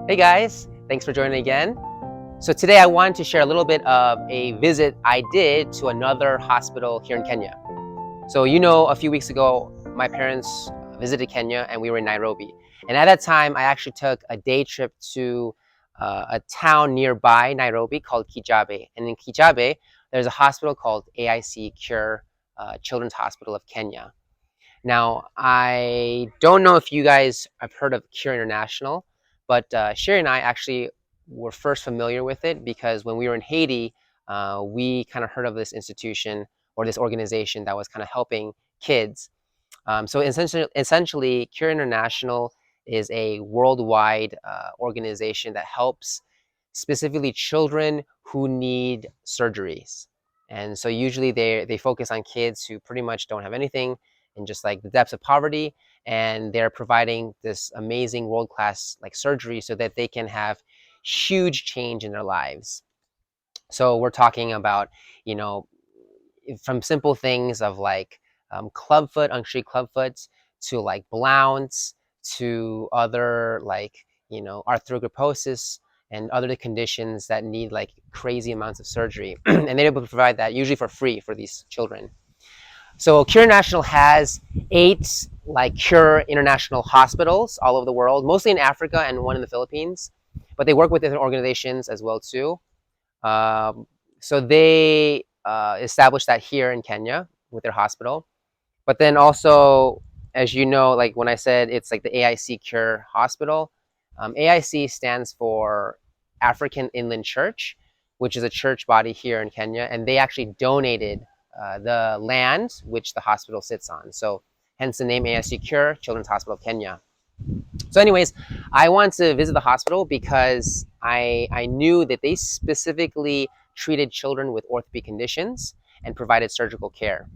Hey guys, thanks for joining again. So today I wanted to share a little bit of a visit I did to another hospital here in Kenya. So a few weeks ago, my parents visited Kenya and we were in Nairobi. And at that time, I actually took a day trip to a town nearby Nairobi called Kijabe. And in Kijabe, there's a hospital called AIC-CURE, Children's Hospital of Kenya. Now, I don't know if you guys have heard of CURE International, but Sherry and I actually were first familiar with it because when we were in Haiti, we kind of heard of this institution or this organization that was kind of helping kids. So essentially, CURE International is a worldwide organization that helps specifically children who need surgeries. And so usually they focus on kids who pretty much don't have anything in just like the depths of poverty, and they're providing this amazing world-class like surgery so that they can have huge change in their lives. So we're talking about, from simple things of like clubfoot, untreated clubfoots, to like Blounce, to other like, arthrogryposis and other conditions that need like crazy amounts of surgery. And they're able to provide that usually for free for these children. So CURE International has 8 like CURE International hospitals all over the world, mostly in Africa and one in the Philippines, but they work with different organizations as well too. So they established that here in Kenya with their hospital. But then also, as you know, like when I said it's like the AIC-CURE hospital, AIC stands for African Inland Church, which is a church body here in Kenya, and they actually donated the land which the hospital sits on. So hence the name AIC-CURE, Children's Hospital of Kenya. So anyways, I wanted to visit the hospital because I knew that they specifically treated children with orthopedic conditions and provided surgical care.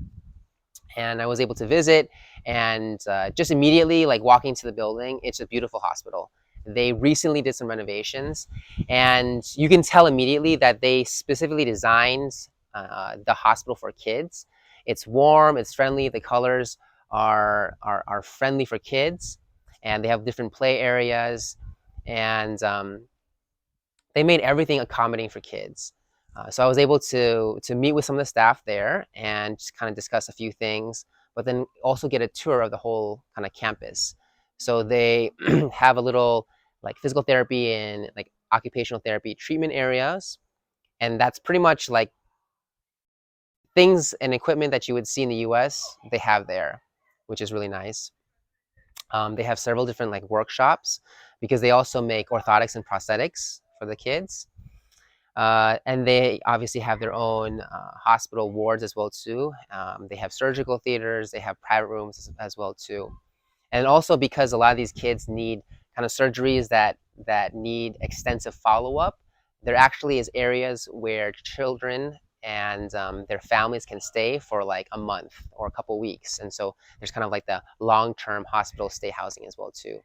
And I was able to visit, and just immediately, like walking into the building, it's a beautiful hospital. They recently did some renovations, and you can tell immediately that they specifically designed the hospital for kids. It's warm, it's friendly, the colors are friendly for kids, and they have different play areas, and they made everything accommodating for kids. So I was able to meet with some of the staff there and just kind of discuss a few things, but then also get a tour of the whole kind of campus. So they have a little like physical therapy and like occupational therapy treatment areas, and that's pretty much like things and equipment that you would see in the US, they have there, which is really nice. They have several different like workshops because they also make orthotics and prosthetics for the kids. And they obviously have their own hospital wards as well too. They have surgical theaters, they have private rooms as well too. And also because a lot of these kids need kind of surgeries that need extensive follow-up, there actually is areas where children and their families can stay for like a month or a couple weeks. And so there's kind of like the long-term hospital stay housing as well too.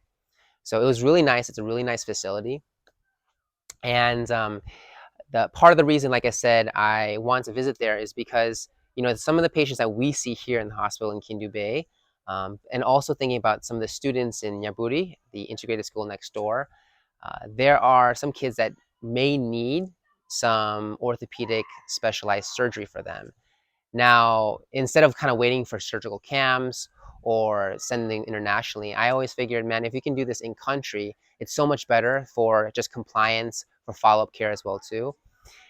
So it was really nice. It's a really nice facility. And the part of the reason, like I said, I want to visit there is because, some of the patients that we see here in the hospital in Kindu Bay, and also thinking about some of the students in Nyaburi, the integrated school next door, there are some kids that may need some orthopedic specialized surgery for them. Now, instead of kind of waiting for surgical cams or sending internationally, I always figured, man, if you can do this in country, it's so much better for just compliance, for follow-up care as well too.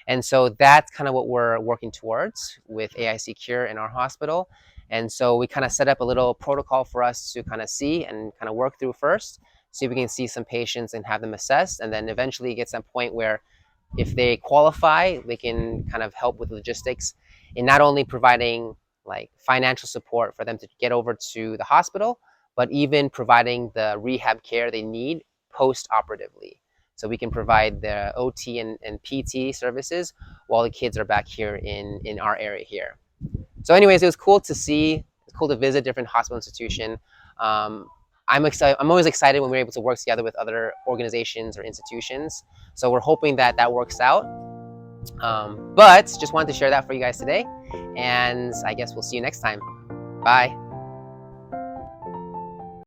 And so that's kind of what we're working towards with AIC-CURE in our hospital. And so we kind of set up a little protocol for us to kind of see and kind of work through first, see if we can see some patients and have them assessed, and then eventually get to that point where if they qualify, we can kind of help with logistics in not only providing like financial support for them to get over to the hospital, but even providing the rehab care they need post-operatively. So we can provide the OT and PT services while the kids are back here in our area here. So anyways, it was cool to see, it's cool to visit different hospital institution. I'm always excited when we're able to work together with other organizations or institutions. So we're hoping that that works out. But just wanted to share that for you guys today. And I guess we'll see you next time. Bye.